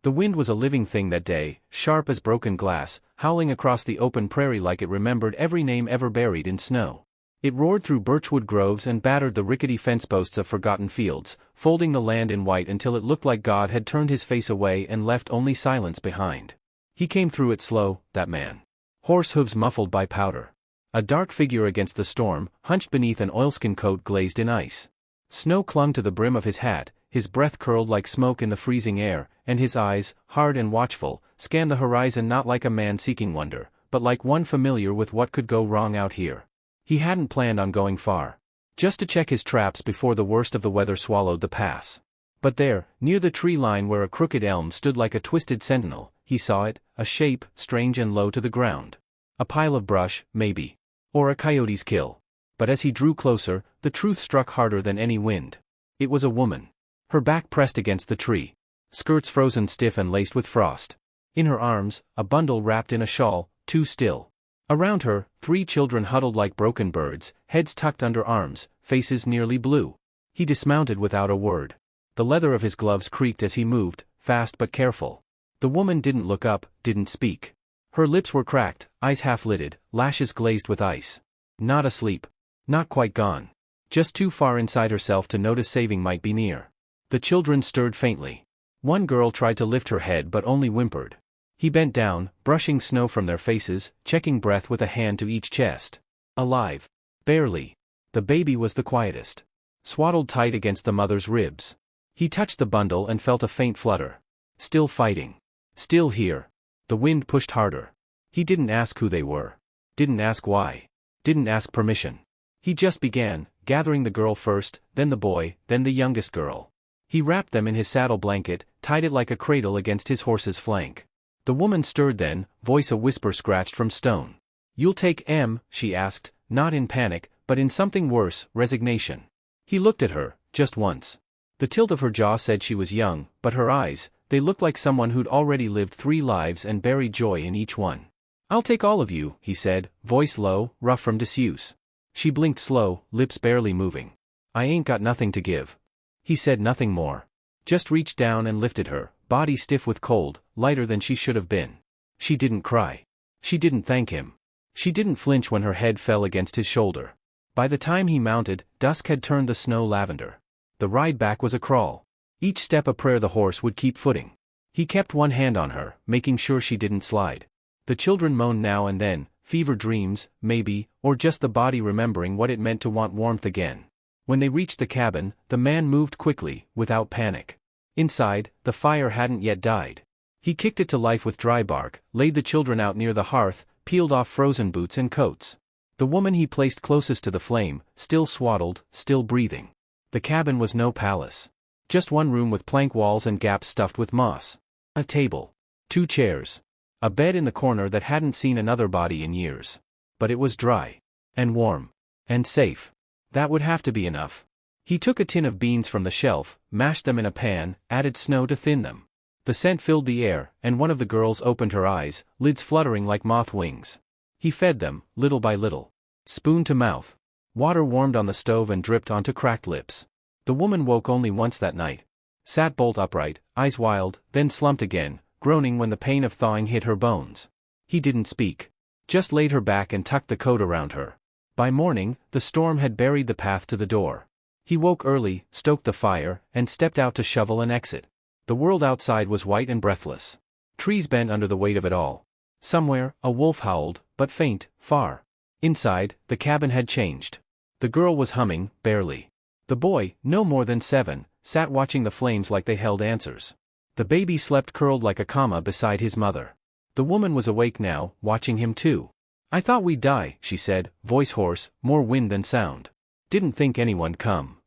The wind was a living thing that day, sharp as broken glass, howling across the open prairie like it remembered every name ever buried in snow. It roared through birchwood groves and battered the rickety fence posts of forgotten fields, folding the land in white until it looked like God had turned his face away and left only silence behind. He came through it slow, that man. Horse hooves muffled by powder. A dark figure against the storm, hunched beneath an oilskin coat glazed in ice. Snow clung to the brim of his hat, his breath curled like smoke in the freezing air, and his eyes, hard and watchful, scanned the horizon not like a man seeking wonder, but like one familiar with what could go wrong out here. He hadn't planned on going far. Just to check his traps before the worst of the weather swallowed the pass. But there, near the tree line where a crooked elm stood like a twisted sentinel, he saw it, a shape, strange and low to the ground. A pile of brush, maybe. Or a coyote's kill. But as he drew closer, the truth struck harder than any wind. It was a woman. Her back pressed against the tree. Skirts frozen stiff and laced with frost. In her arms, a bundle wrapped in a shawl, too still. Around her, 3 children huddled like broken birds, heads tucked under arms, faces nearly blue. He dismounted without a word. The leather of his gloves creaked as he moved, fast but careful. The woman didn't look up, didn't speak. Her lips were cracked, eyes half-lidded, lashes glazed with ice. Not asleep. Not quite gone. Just too far inside herself to notice saving might be near. The children stirred faintly. One girl tried to lift her head but only whimpered. He bent down, brushing snow from their faces, checking breath with a hand to each chest. Alive. Barely. The baby was the quietest. Swaddled tight against the mother's ribs. He touched the bundle and felt a faint flutter. Still fighting. Still here. The wind pushed harder. He didn't ask who they were. Didn't ask why. Didn't ask permission. He just began, gathering the girl first, then the boy, then the youngest girl. He wrapped them in his saddle blanket, tied it like a cradle against his horse's flank. The woman stirred then, voice a whisper scratched from stone. "You'll take M?" she asked, not in panic, but in something worse, resignation. He looked at her, just once. The tilt of her jaw said she was young, but her eyes, they looked like someone who'd already lived 3 lives and buried joy in each one. "I'll take all of you," he said, voice low, rough from disuse. She blinked slow, lips barely moving. "I ain't got nothing to give." He said nothing more. Just reached down and lifted her, body stiff with cold, lighter than she should have been. She didn't cry. She didn't thank him. She didn't flinch when her head fell against his shoulder. By the time he mounted, dusk had turned the snow lavender. The ride back was a crawl. Each step a prayer the horse would keep footing. He kept one hand on her, making sure she didn't slide. The children moaned now and then, fever dreams, maybe, or just the body remembering what it meant to want warmth again. When they reached the cabin, the man moved quickly, without panic. Inside, the fire hadn't yet died. He kicked it to life with dry bark, laid the children out near the hearth, peeled off frozen boots and coats. The woman he placed closest to the flame, still swaddled, still breathing. The cabin was no palace. Just one room with plank walls and gaps stuffed with moss. A table. 2 chairs. A bed in the corner that hadn't seen another body in years. But it was dry. And warm. And safe. That would have to be enough. He took a tin of beans from the shelf, mashed them in a pan, added snow to thin them. The scent filled the air, and one of the girls opened her eyes, lids fluttering like moth wings. He fed them, little by little. Spoon to mouth. Water warmed on the stove and dripped onto cracked lips. The woman woke only once that night. Sat bolt upright, eyes wild, then slumped again, groaning when the pain of thawing hit her bones. He didn't speak. Just laid her back and tucked the coat around her. By morning, the storm had buried the path to the door. He woke early, stoked the fire, and stepped out to shovel an exit. The world outside was white and breathless. Trees bent under the weight of it all. Somewhere, a wolf howled, but faint, far. Inside, the cabin had changed. The girl was humming, barely. The boy, no more than 7, sat watching the flames like they held answers. The baby slept curled like a comma beside his mother. The woman was awake now, watching him too. "I thought we'd die," she said, voice hoarse, more wind than sound. "Didn't think anyone'd come."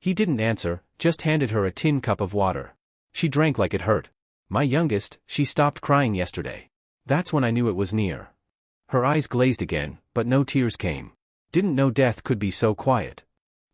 He didn't answer, just handed her a tin cup of water. She drank like it hurt. "My youngest, she stopped crying yesterday. That's when I knew it was near." Her eyes glazed again, but no tears came. Didn't know death could be so quiet.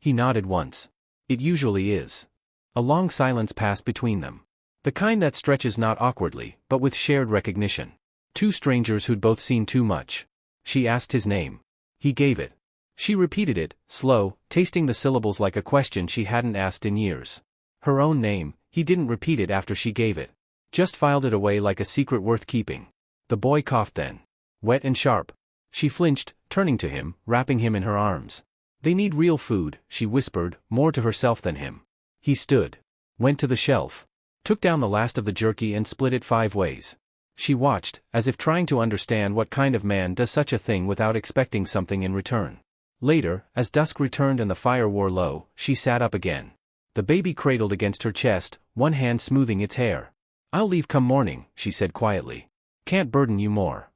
He nodded once. "It usually is." A long silence passed between them. The kind that stretches not awkwardly, but with shared recognition. 2 strangers who'd both seen too much. She asked his name. He gave it. She repeated it, slow, tasting the syllables like a question she hadn't asked in years. Her own name, he didn't repeat it after she gave it. Just filed it away like a secret worth keeping. The boy coughed then. Wet and sharp. She flinched, turning to him, wrapping him in her arms. They need real food, she whispered, more to herself than him. He stood. Went to the shelf. Took down the last of the jerky and split it 5 ways. She watched, as if trying to understand what kind of man does such a thing without expecting something in return. Later, as dusk returned and the fire wore low, she sat up again. The baby cradled against her chest, one hand smoothing its hair. "I'll leave come morning," she said quietly. "Can't burden you more."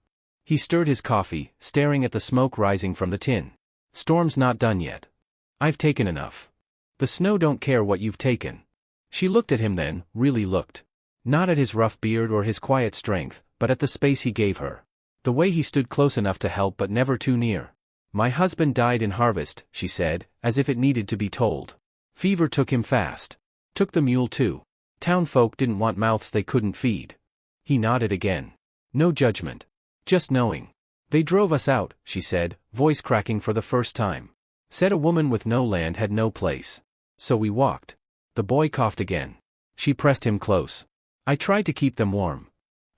He stirred his coffee, staring at the smoke rising from the tin. "Storm's not done yet. I've taken enough. The snow don't care what you've taken." She looked at him then, really looked. Not at his rough beard or his quiet strength, but at the space he gave her. The way he stood close enough to help but never too near. "My husband died in harvest," she said, as if it needed to be told. "Fever took him fast. Took the mule too. Town folk didn't want mouths they couldn't feed." He nodded again. No judgment. Just knowing. "They drove us out," she said, voice cracking for the first time. "Said a woman with no land had no place. So we walked." The boy coughed again. She pressed him close. "I tried to keep them warm."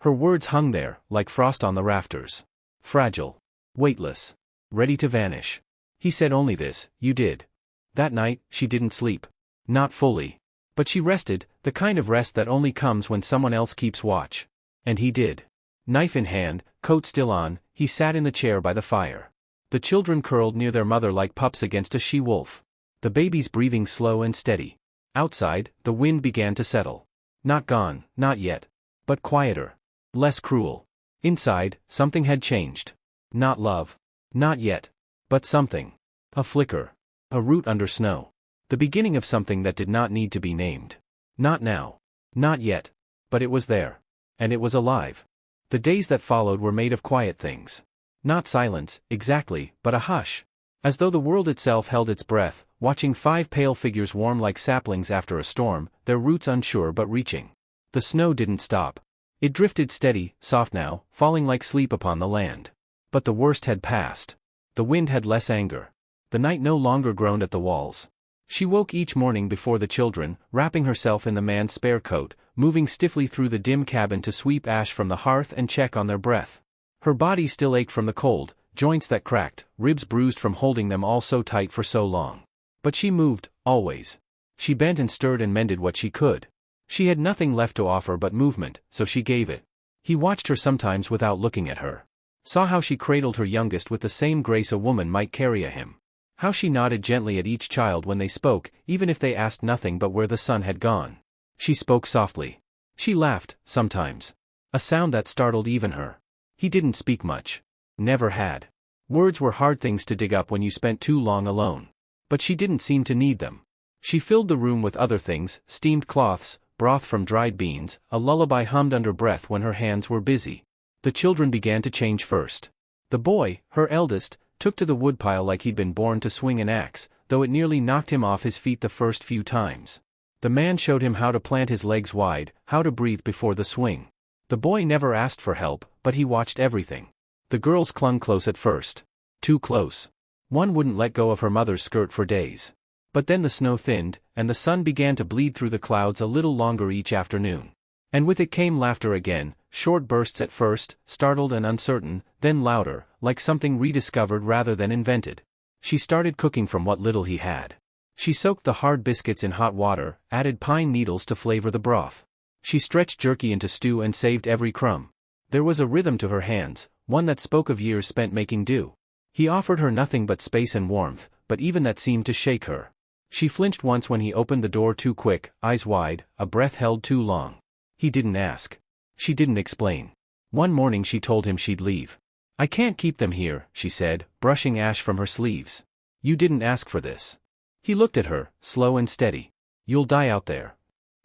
Her words hung there, like frost on the rafters. Fragile. Weightless. Ready to vanish. He said only this, "You did." That night, she didn't sleep. Not fully. But she rested, the kind of rest that only comes when someone else keeps watch. And he did. Knife in hand, coat still on, he sat in the chair by the fire. The children curled near their mother like pups against a she-wolf. The baby's breathing slow and steady. Outside, the wind began to settle. Not gone, not yet. But quieter. Less cruel. Inside, something had changed. Not love. Not yet. But something. A flicker. A root under snow. The beginning of something that did not need to be named. Not now. Not yet. But it was there. And it was alive. The days that followed were made of quiet things. Not silence, exactly, but a hush. As though the world itself held its breath, watching 5 pale figures warm like saplings after a storm, their roots unsure but reaching. The snow didn't stop. It drifted steady, soft now, falling like sleep upon the land. But the worst had passed. The wind had less anger. The night no longer groaned at the walls. She woke each morning before the children, wrapping herself in the man's spare coat, moving stiffly through the dim cabin to sweep ash from the hearth and check on their breath. Her body still ached from the cold, joints that cracked, ribs bruised from holding them all so tight for so long. But she moved, always. She bent and stirred and mended what she could. She had nothing left to offer but movement, so she gave it. He watched her sometimes without looking at her. Saw how she cradled her youngest with the same grace a woman might carry a him. How she nodded gently at each child when they spoke, even if they asked nothing but where the sun had gone. She spoke softly. She laughed, sometimes. A sound that startled even her. He didn't speak much. Never had. Words were hard things to dig up when you spent too long alone. But she didn't seem to need them. She filled the room with other things, steamed cloths, broth from dried beans, a lullaby hummed under breath when her hands were busy. The children began to change first. The boy, her eldest, took to the woodpile like he'd been born to swing an axe, though it nearly knocked him off his feet the first few times. The man showed him how to plant his legs wide, how to breathe before the swing. The boy never asked for help, but he watched everything. The girls clung close at first. Too close. One wouldn't let go of her mother's skirt for days. But then the snow thinned, and the sun began to bleed through the clouds a little longer each afternoon. And with it came laughter again, short bursts at first, startled and uncertain, then louder, like something rediscovered rather than invented. She started cooking from what little he had. She soaked the hard biscuits in hot water, added pine needles to flavor the broth. She stretched jerky into stew and saved every crumb. There was a rhythm to her hands, one that spoke of years spent making do. He offered her nothing but space and warmth, but even that seemed to shake her. She flinched once when he opened the door too quick, eyes wide, a breath held too long. He didn't ask. She didn't explain. One morning she told him she'd leave. "I can't keep them here," she said, brushing ash from her sleeves. "You didn't ask for this." He looked at her, slow and steady. "You'll die out there."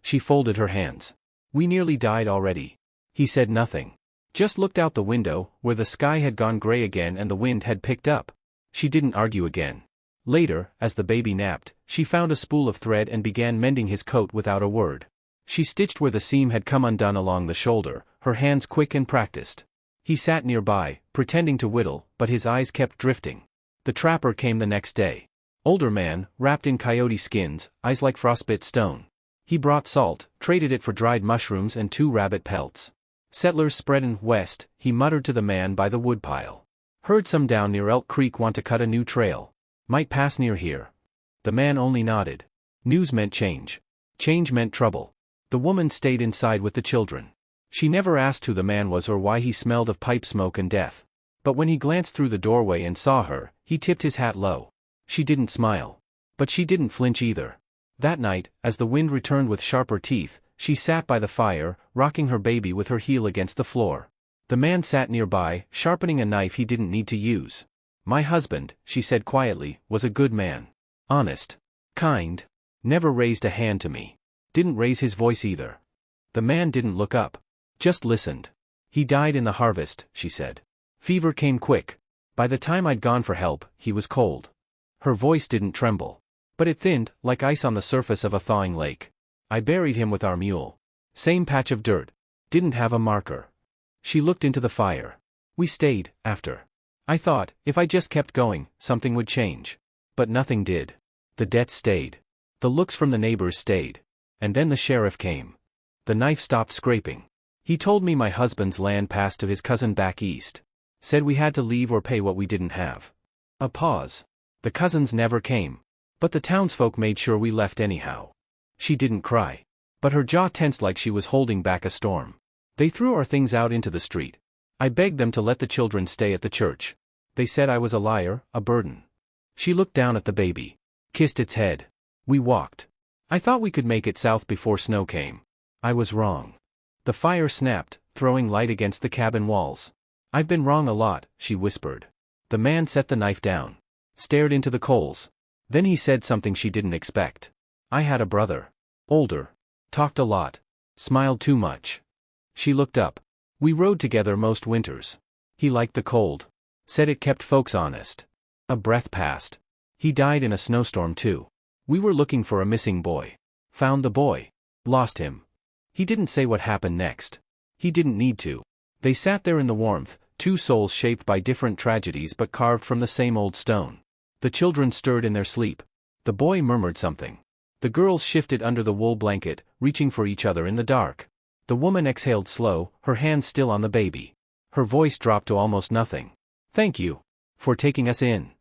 She folded her hands. "We nearly died already." He said nothing. Just looked out the window, where the sky had gone gray again and the wind had picked up. She didn't argue again. Later, as the baby napped, she found a spool of thread and began mending his coat without a word. She stitched where the seam had come undone along the shoulder, her hands quick and practiced. He sat nearby, pretending to whittle, but his eyes kept drifting. The trapper came the next day. Older man, wrapped in coyote skins, eyes like frostbit stone. He brought salt, traded it for dried mushrooms and 2 rabbit pelts. Settlers spreadin' west, he muttered to the man by the woodpile. Heard some down near Elk Creek want to cut a new trail. Might pass near here. The man only nodded. News meant change. Change meant trouble. The woman stayed inside with the children. She never asked who the man was or why he smelled of pipe smoke and death. But when he glanced through the doorway and saw her, he tipped his hat low. She didn't smile. But she didn't flinch either. That night, as the wind returned with sharper teeth, she sat by the fire, rocking her baby with her heel against the floor. The man sat nearby, sharpening a knife he didn't need to use. My husband, she said quietly, was a good man. Honest. Kind. Never raised a hand to me. Didn't raise his voice either. The man didn't look up. Just listened. He died in the harvest, she said. Fever came quick. By the time I'd gone for help, he was cold. Her voice didn't tremble. But it thinned, like ice on the surface of a thawing lake. I buried him with our mule. Same patch of dirt. Didn't have a marker. She looked into the fire. We stayed, after. I thought, if I just kept going, something would change. But nothing did. The debt stayed. The looks from the neighbors stayed. And then the sheriff came. The knife stopped scraping. He told me my husband's land passed to his cousin back east. Said we had to leave or pay what we didn't have. A pause. The cousins never came. But the townsfolk made sure we left anyhow. She didn't cry. But her jaw tensed like she was holding back a storm. They threw our things out into the street. I begged them to let the children stay at the church. They said I was a liar, a burden. She looked down at the baby. Kissed its head. We walked. I thought we could make it south before snow came. I was wrong. The fire snapped, throwing light against the cabin walls. I've been wrong a lot, she whispered. The man set the knife down. Stared into the coals. Then he said something she didn't expect. I had a brother. Older. Talked a lot. Smiled too much. She looked up. We rode together most winters. He liked the cold. Said it kept folks honest. A breath passed. He died in a snowstorm too. We were looking for a missing boy. Found the boy. Lost him. He didn't say what happened next. He didn't need to. They sat there in the warmth, 2 souls shaped by different tragedies but carved from the same old stone. The children stirred in their sleep. The boy murmured something. The girls shifted under the wool blanket, reaching for each other in the dark. The woman exhaled slow, her hands still on the baby. Her voice dropped to almost nothing. Thank you. For taking us in.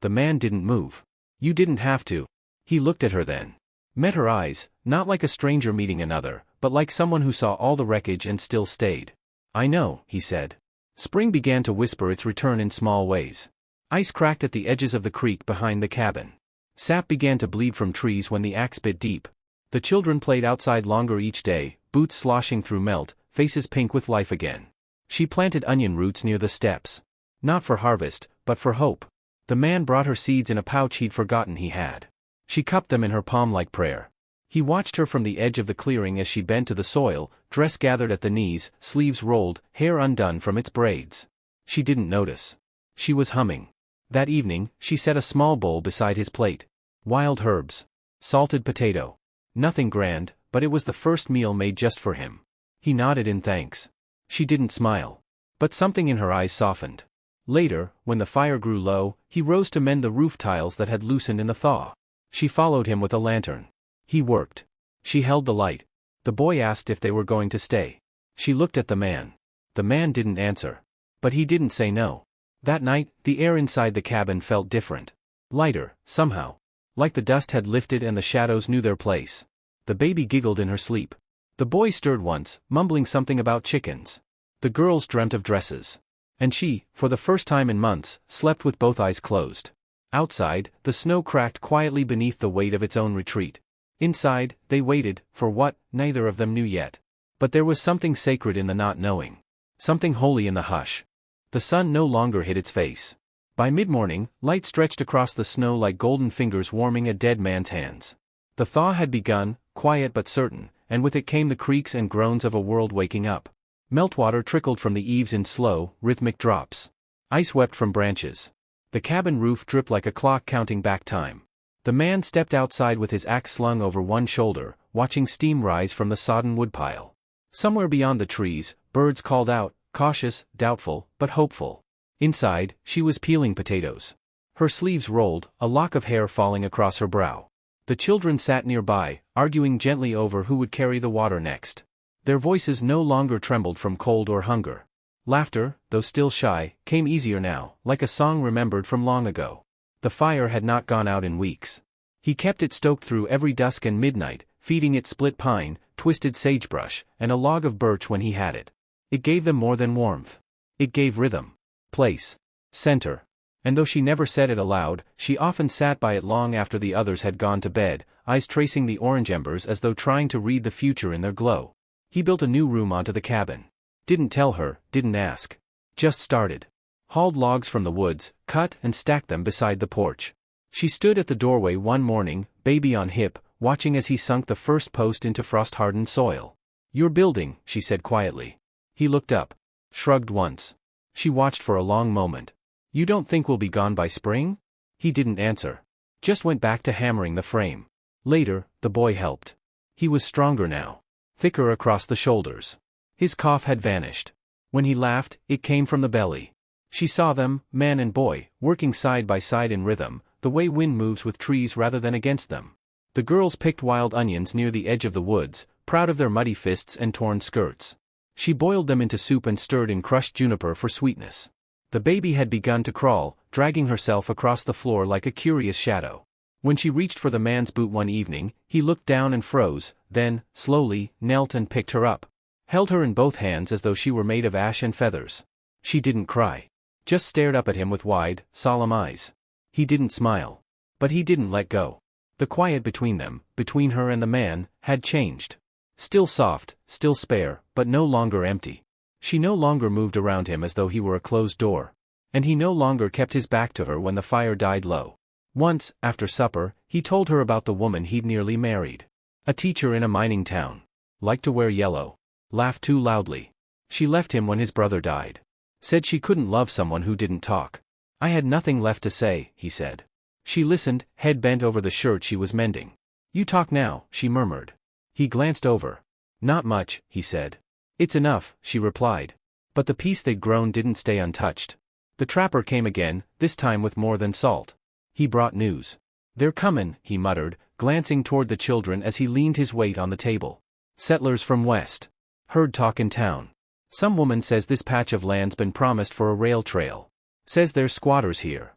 The man didn't move. You didn't have to. He looked at her then. Met her eyes, not like a stranger meeting another, but like someone who saw all the wreckage and still stayed. I know, he said. Spring began to whisper its return in small ways. Ice cracked at the edges of the creek behind the cabin. Sap began to bleed from trees when the axe bit deep. The children played outside longer each day, boots sloshing through melt, faces pink with life again. She planted onion roots near the steps. Not for harvest, but for hope. The man brought her seeds in a pouch he'd forgotten he had. She cupped them in her palm like prayer. He watched her from the edge of the clearing as she bent to the soil, dress gathered at the knees, sleeves rolled, hair undone from its braids. She didn't notice. She was humming. That evening, she set a small bowl beside his plate. Wild herbs. Salted potato. Nothing grand, but it was the first meal made just for him. He nodded in thanks. She didn't smile. But something in her eyes softened. Later, when the fire grew low, he rose to mend the roof tiles that had loosened in the thaw. She followed him with a lantern. He worked. She held the light. The boy asked if they were going to stay. She looked at the man. The man didn't answer. But he didn't say no. That night, the air inside the cabin felt different. Lighter, somehow. Like the dust had lifted and the shadows knew their place. The baby giggled in her sleep. The boy stirred once, mumbling something about chickens. The girls dreamt of dresses. And she, for the first time in months, slept with both eyes closed. Outside, the snow cracked quietly beneath the weight of its own retreat. Inside, they waited, for what, neither of them knew yet. But there was something sacred in the not knowing. Something holy in the hush. The sun no longer hid its face. By mid-morning, light stretched across the snow like golden fingers warming a dead man's hands. The thaw had begun, quiet but certain, and with it came the creaks and groans of a world waking up. Meltwater trickled from the eaves in slow, rhythmic drops. Ice wept from branches. The cabin roof dripped like a clock counting back time. The man stepped outside with his axe slung over one shoulder, watching steam rise from the sodden woodpile. Somewhere beyond the trees, birds called out, cautious, doubtful, but hopeful. Inside, she was peeling potatoes. Her sleeves rolled, a lock of hair falling across her brow. The children sat nearby, arguing gently over who would carry the water next. Their voices no longer trembled from cold or hunger. Laughter, though still shy, came easier now, like a song remembered from long ago. The fire had not gone out in weeks. He kept it stoked through every dusk and midnight, feeding it split pine, twisted sagebrush, and a log of birch when he had it. It gave them more than warmth. It gave rhythm, place, center. And though she never said it aloud, she often sat by it long after the others had gone to bed, eyes tracing the orange embers as though trying to read the future in their glow. He built a new room onto the cabin. Didn't tell her, didn't ask. Just started. Hauled logs from the woods, cut and stacked them beside the porch. She stood at the doorway one morning, baby on hip, watching as he sunk the first post into frost-hardened soil. "You're building," she said quietly. He looked up. Shrugged once. She watched for a long moment. "You don't think we'll be gone by spring?" He didn't answer. Just went back to hammering the frame. Later, the boy helped. He was stronger now. Thicker across the shoulders. His cough had vanished. When he laughed, it came from the belly. She saw them, man and boy, working side by side in rhythm, the way wind moves with trees rather than against them. The girls picked wild onions near the edge of the woods, proud of their muddy fists and torn skirts. She boiled them into soup and stirred in crushed juniper for sweetness. The baby had begun to crawl, dragging herself across the floor like a curious shadow. When she reached for the man's boot one evening, he looked down and froze, then, slowly, knelt and picked her up. Held her in both hands as though she were made of ash and feathers. She didn't cry. Just stared up at him with wide, solemn eyes. He didn't smile. But he didn't let go. The quiet between them, between her and the man, had changed. Still soft, still spare, but no longer empty. She no longer moved around him as though he were a closed door. And he no longer kept his back to her when the fire died low. Once, after supper, he told her about the woman he'd nearly married. A teacher in a mining town. Liked to wear yellow. Laughed too loudly. She left him when his brother died. Said she couldn't love someone who didn't talk. "I had nothing left to say," he said. She listened, head bent over the shirt she was mending. "You talk now," she murmured. He glanced over. "Not much," he said. "It's enough," she replied. But the piece they'd grown didn't stay untouched. The trapper came again, this time with more than salt. He brought news. "They're comin'," he muttered, glancing toward the children as he leaned his weight on the table. "Settlers from west. Heard talk in town. Some woman says this patch of land's been promised for a rail trail. Says there's squatters here."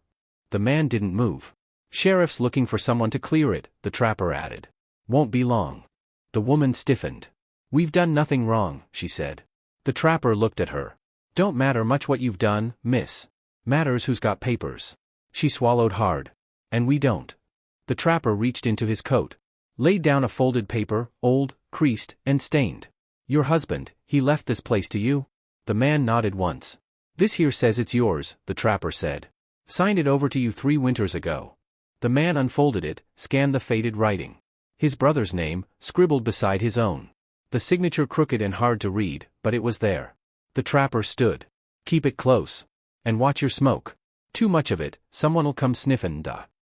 The man didn't move. "Sheriff's looking for someone to clear it," the trapper added. "Won't be long." The woman stiffened. "We've done nothing wrong," she said. The trapper looked at her. "Don't matter much what you've done, miss. Matters who's got papers." She swallowed hard. "And we don't." The trapper reached into his coat. Laid down a folded paper, old, creased, and stained. "Your husband, he left this place to you?" The man nodded once. "This here says it's yours," the trapper said. "Signed it over to you 3 winters ago." The man unfolded it, scanned the faded writing. His brother's name, scribbled beside his own. The signature crooked and hard to read, but it was there. The trapper stood. "Keep it close. And watch your smoke. Too much of it, someone'll come sniffin'.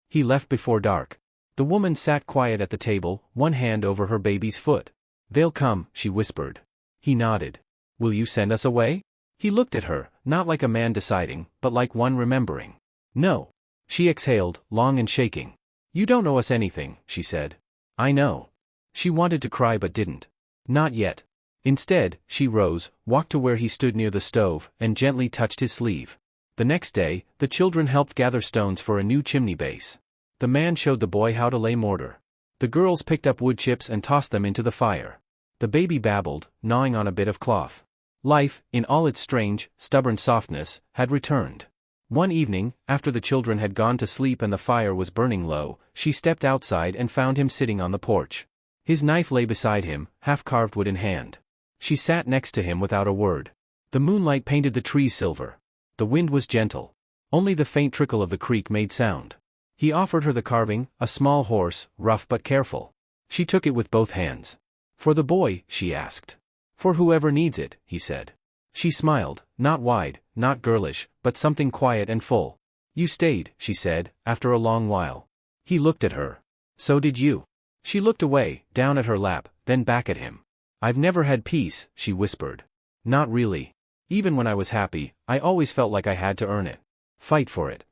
He left before dark. The woman sat quiet at the table, one hand over her baby's foot. "They'll come," she whispered. He nodded. "Will you send us away?" He looked at her, not like a man deciding, but like one remembering. "No." She exhaled, long and shaking. "You don't owe us anything," she said. "I know." She wanted to cry but didn't. Not yet. Instead, she rose, walked to where he stood near the stove, and gently touched his sleeve. The next day, the children helped gather stones for a new chimney base. The man showed the boy how to lay mortar. The girls picked up wood chips and tossed them into the fire. The baby babbled, gnawing on a bit of cloth. Life, in all its strange, stubborn softness, had returned. One evening, after the children had gone to sleep and the fire was burning low, she stepped outside and found him sitting on the porch. His knife lay beside him, half-carved wood in hand. She sat next to him without a word. The moonlight painted the trees silver. The wind was gentle. Only the faint trickle of the creek made sound. He offered her the carving, a small horse, rough but careful. She took it with both hands. "For the boy?" she asked. "For whoever needs it," he said. She smiled, not wide, not girlish, but something quiet and full. "You stayed," she said, after a long while. He looked at her. "So did you." She looked away, down at her lap, then back at him. "I've never had peace," she whispered. "Not really. Even when I was happy, I always felt like I had to earn it. Fight for it."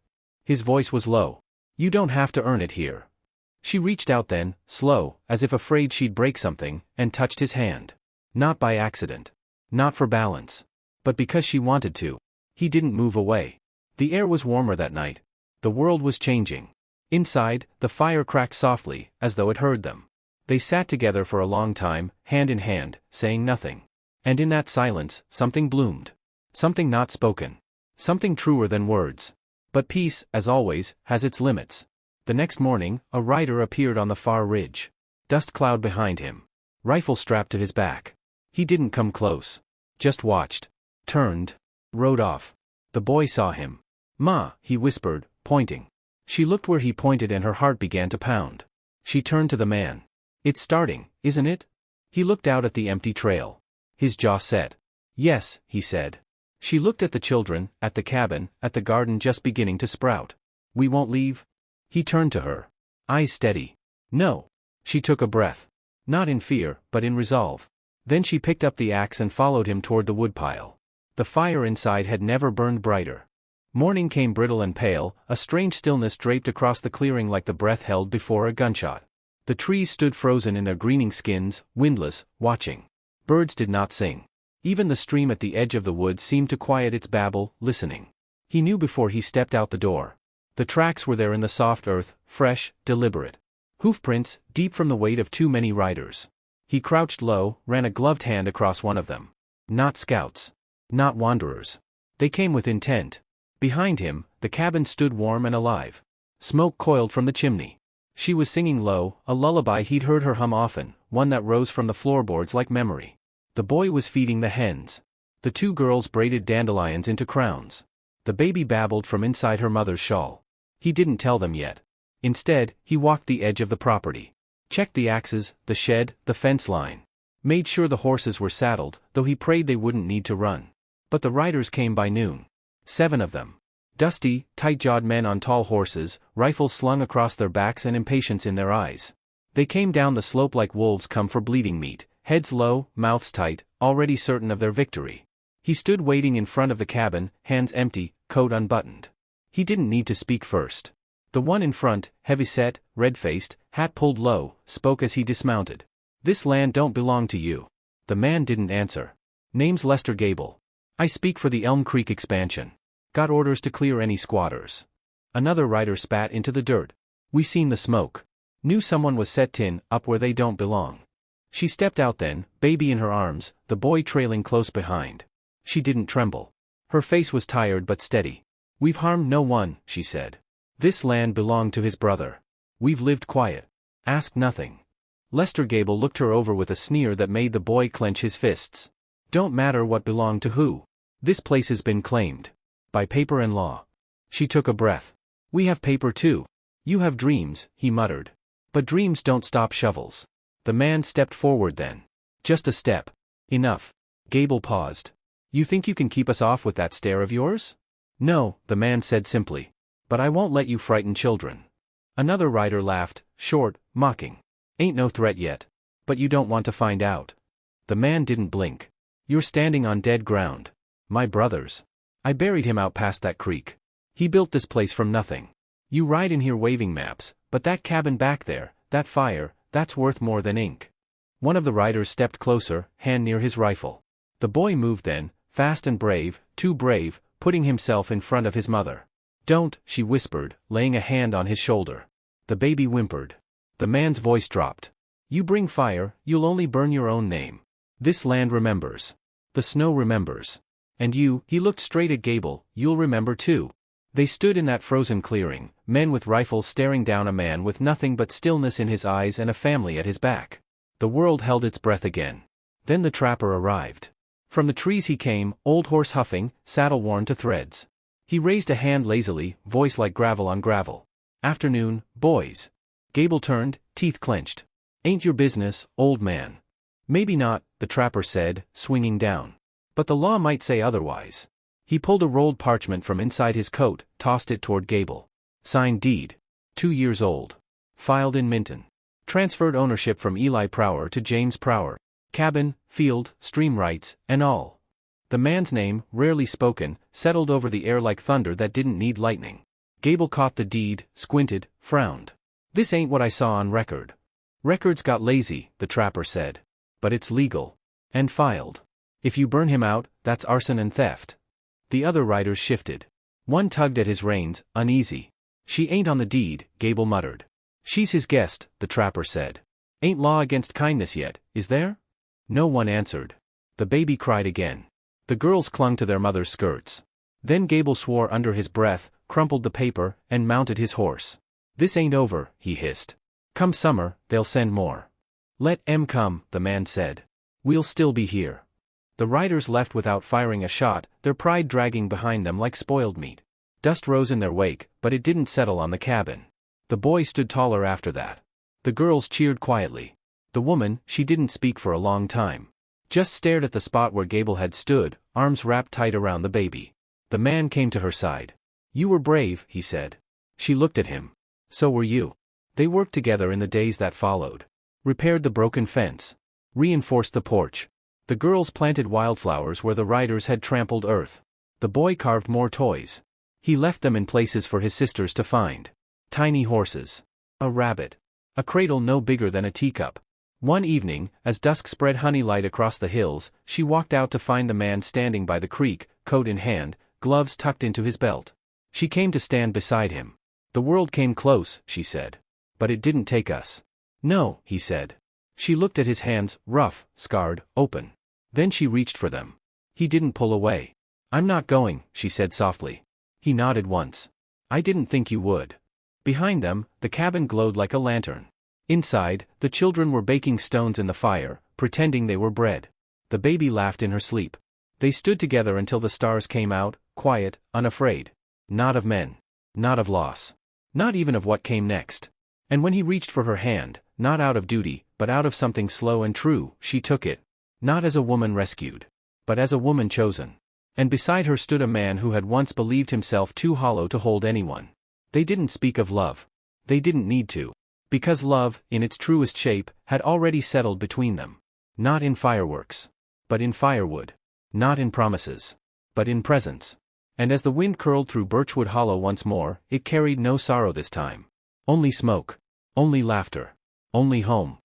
His voice was low. "You don't have to earn it here." She reached out then, slow, as if afraid she'd break something, and touched his hand. Not by accident. Not for balance. But because she wanted to. He didn't move away. The air was warmer that night. The world was changing. Inside, the fire cracked softly, as though it heard them. They sat together for a long time, hand in hand, saying nothing. And in that silence, something bloomed. Something not spoken. Something truer than words. But peace, as always, has its limits. The next morning, a rider appeared on the far ridge. Dust cloud behind him. Rifle strapped to his back. He didn't come close. Just watched. Turned. Rode off. The boy saw him. "Ma," he whispered, pointing. She looked where he pointed and her heart began to pound. She turned to the man. "It's starting, isn't it?" He looked out at the empty trail. His jaw set. "Yes," he said. She looked at the children, at the cabin, at the garden just beginning to sprout. "We won't leave?" He turned to her. Eyes steady. "No." She took a breath. Not in fear, but in resolve. Then she picked up the axe and followed him toward the woodpile. The fire inside had never burned brighter. Morning came brittle and pale, a strange stillness draped across the clearing like the breath held before a gunshot. The trees stood frozen in their greening skins, windless, watching. Birds did not sing. Even the stream at the edge of the woods seemed to quiet its babble, listening. He knew before he stepped out the door. The tracks were there in the soft earth, fresh, deliberate. Hoofprints, deep from the weight of too many riders. He crouched low, ran a gloved hand across one of them. Not scouts. Not wanderers. They came with intent. Behind him, the cabin stood warm and alive. Smoke coiled from the chimney. She was singing low, a lullaby he'd heard her hum often, one that rose from the floorboards like memory. The boy was feeding the hens. The two girls braided dandelions into crowns. The baby babbled from inside her mother's shawl. He didn't tell them yet. Instead, he walked the edge of the property. Checked the axes, the shed, the fence line. Made sure the horses were saddled, though he prayed they wouldn't need to run. But the riders came by noon. 7 of them. Dusty, tight-jawed men on tall horses, rifles slung across their backs and impatience in their eyes. They came down the slope like wolves come for bleeding meat, heads low, mouths tight, already certain of their victory. He stood waiting in front of the cabin, hands empty, coat unbuttoned. He didn't need to speak first. The one in front, heavy-set, red-faced, hat pulled low, spoke as he dismounted. "This land don't belong to you." The man didn't answer. "Name's Lester Gable. I speak for the Elm Creek expansion. Got orders to clear any squatters." Another rider spat into the dirt. "We seen the smoke. Knew someone was set tin up where they don't belong." She stepped out then, baby in her arms, the boy trailing close behind. She didn't tremble. Her face was tired but steady. "We've harmed no one," she said. "This land belonged to his brother. We've lived quiet. Asked nothing." Lester Gable looked her over with a sneer that made the boy clench his fists. "Don't matter what belonged to who. This place has been claimed. By paper and law." She took a breath. "We have paper too. You have dreams," he muttered. "But dreams don't stop shovels." The man stepped forward then. "Just a step. Enough." Gable paused. "You think you can keep us off with that stare of yours?" "No," the man said simply. "But I won't let you frighten children." Another rider laughed, short, mocking. "Ain't no threat yet. But you don't want to find out." The man didn't blink. "You're standing on dead ground. My brother's. I buried him out past that creek. He built this place from nothing. You ride in here waving maps, but that cabin back there, that fire, that's worth more than ink." One of the riders stepped closer, hand near his rifle. The boy moved then, fast and brave, too brave, putting himself in front of his mother. "Don't," she whispered, laying a hand on his shoulder. The baby whimpered. The man's voice dropped. "You bring fire, you'll only burn your own name. This land remembers. The snow remembers. And you," he looked straight at Gable, "you'll remember too." They stood in that frozen clearing, men with rifles staring down a man with nothing but stillness in his eyes and a family at his back. The world held its breath again. Then the trapper arrived. From the trees he came, old horse huffing, saddle worn to threads. He raised a hand lazily, voice like gravel on gravel. "Afternoon, boys." Gable turned, teeth clenched. "Ain't your business, old man." "Maybe not," the trapper said, swinging down. "But the law might say otherwise." He pulled a rolled parchment from inside his coat, tossed it toward Gable. "Signed deed. 2 years old. Filed in Minton. Transferred ownership from Eli Prower to James Prower. Cabin, field, stream rights, and all." The man's name, rarely spoken, settled over the air like thunder that didn't need lightning. Gable caught the deed, squinted, frowned. This ain't what I saw on record. Records got lazy, the trapper said. But it's legal. And filed. If you burn him out, that's arson and theft. The other riders shifted. One tugged at his reins, uneasy. She ain't on the deed, Gable muttered. She's his guest, the trapper said. Ain't law against kindness yet, is there? No one answered. The baby cried again. The girls clung to their mother's skirts. Then Gable swore under his breath, crumpled the paper, and mounted his horse. This ain't over, he hissed. Come summer, they'll send more. Let 'em come, the man said. We'll still be here. The riders left without firing a shot, their pride dragging behind them like spoiled meat. Dust rose in their wake, but it didn't settle on the cabin. The boy stood taller after that. The girls cheered quietly. The woman, she didn't speak for a long time. Just stared at the spot where Gable had stood, arms wrapped tight around the baby. The man came to her side. You were brave, he said. She looked at him. So were you. They worked together in the days that followed. Repaired the broken fence. Reinforced the porch. The girls planted wildflowers where the riders had trampled earth. The boy carved more toys. He left them in places for his sisters to find. Tiny horses. A rabbit. A cradle no bigger than a teacup. One evening, as dusk spread honey light across the hills, she walked out to find the man standing by the creek, coat in hand, gloves tucked into his belt. She came to stand beside him. The world came close, she said. But it didn't take us. No, he said. She looked at his hands, rough, scarred, open. Then she reached for them. He didn't pull away. I'm not going, she said softly. He nodded once. I didn't think you would. Behind them, the cabin glowed like a lantern. Inside, the children were baking stones in the fire, pretending they were bread. The baby laughed in her sleep. They stood together until the stars came out, quiet, unafraid. Not of men. Not of loss. Not even of what came next. And when he reached for her hand, not out of duty, but out of something slow and true, she took it. Not as a woman rescued. But as a woman chosen. And beside her stood a man who had once believed himself too hollow to hold anyone. They didn't speak of love. They didn't need to. Because love, in its truest shape, had already settled between them. Not in fireworks. But in firewood. Not in promises. But in presence. And as the wind curled through Birchwood Hollow once more, it carried no sorrow this time. Only smoke. Only laughter. Only home.